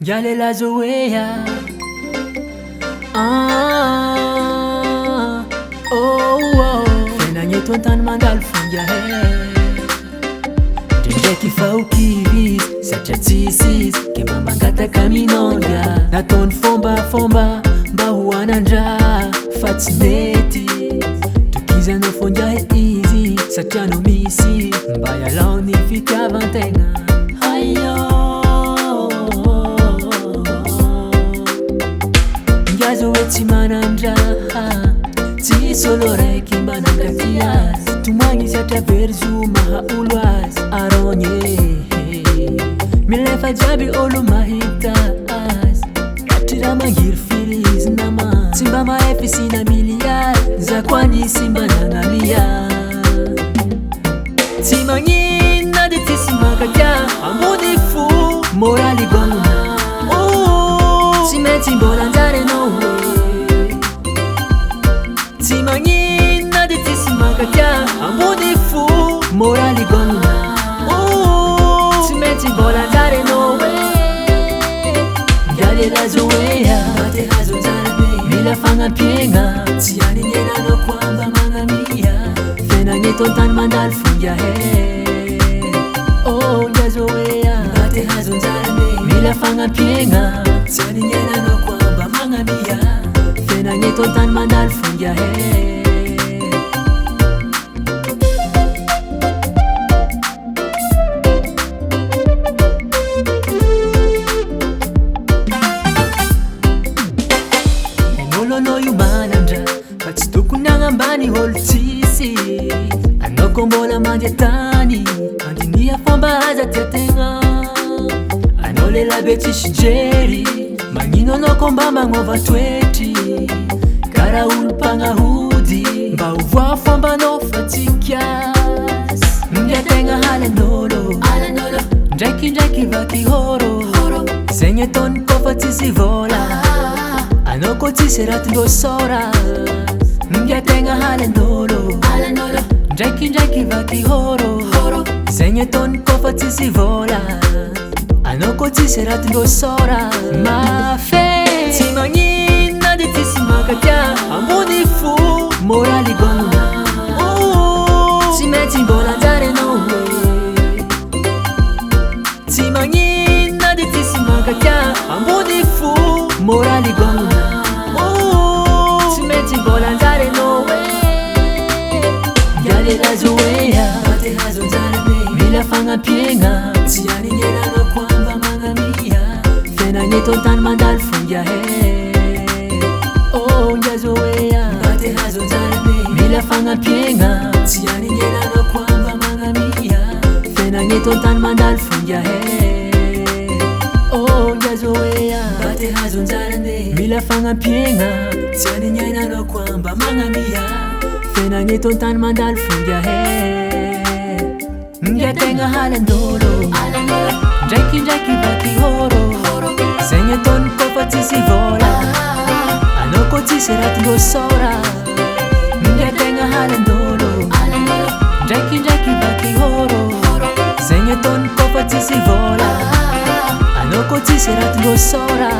Jalela zoea Fenagneto antany mandalo fonga Ndraindraiky fahokiry satria tsisy izy ke mba mangataka minonga nataony fombafomba mba ho anandra fa tsy mety tokizanao fongahe izy satria no misy mba ialao ny fitiavan-tegna Ngazo hoe tsy manandraha tsisy olo raiky mba nankaty azy tomagny satria very zo maha olo azy aronye milefa jiaby olo mahita azy katrira mangiry firy izy nama tsy mba mahefa isina miliary za koa nisy mba nanamia tsy magnina de tsisy mankatia ambony fo moraly gonona tsy maintsy mbola anjarenao tsy magnina de tsisy mankatia ambony fo moraly gonona tsy maintsy mbola anjarenao Jalela zoea mate hazo anjarane mila fagnampiegna tsy aninenanao koa mba magnamia Fenagneto antany mandalo fonga Ngazoea mate hazo anjarane mila fagnampiegna tsy aninenanao koa mba magnamia Fenagneto antany mandalo fonga Olo io manandra fa tsy tokony agnambany olo tsisy anao ko mbola mandeha tany mandinia fomba aza tiategna anao lelabe tsisy jery magnino anao ko mba magnova toetry karaha olo mpagnahody mba hovoa fomba anao fa tsy kiasy ngiategna halan'olo ndraikindraiky vaky horo zegny ataony kofa tsisy vola anao ko tsisy ratindro sora ngiategna halan'olo ndraikindraiky vaky horo zegny ataony kofa tsisy vola anao ko tsisy ratindro sora mafe tsy magnina de tsisy mankatia ambony fo moraly gonona tsy maintsy mbola anjarenao tsy magnina de tsisy mankatia ambony fo moraly gonona tsy maintsy mbola anjarenao Jalela zoea mate hazo anjarane mila fagnampiegna tsy aninenanao koa mba magnamia Fenagneto antany mandalo fonga Ngazoea mate hazo anjarane mila fagnampiegna tsy aninenanao koa mba magnamia Fenagneto antany mandalo fonga Ngazoea mate hazo anjarane mila fagnampiegna tsy aninenanao koa mba magnamia Fenagneto antany mandalo fonga ngiategna halan'olo ndraikindraiky vaky horo zegny ataony kofa tsisy vola anao ko tsisy ratindro sora ngiategna halan'olo ndraikindraiky vaky horo zegny ataony kofa tsisy vola anao ko tsisy ratindro sora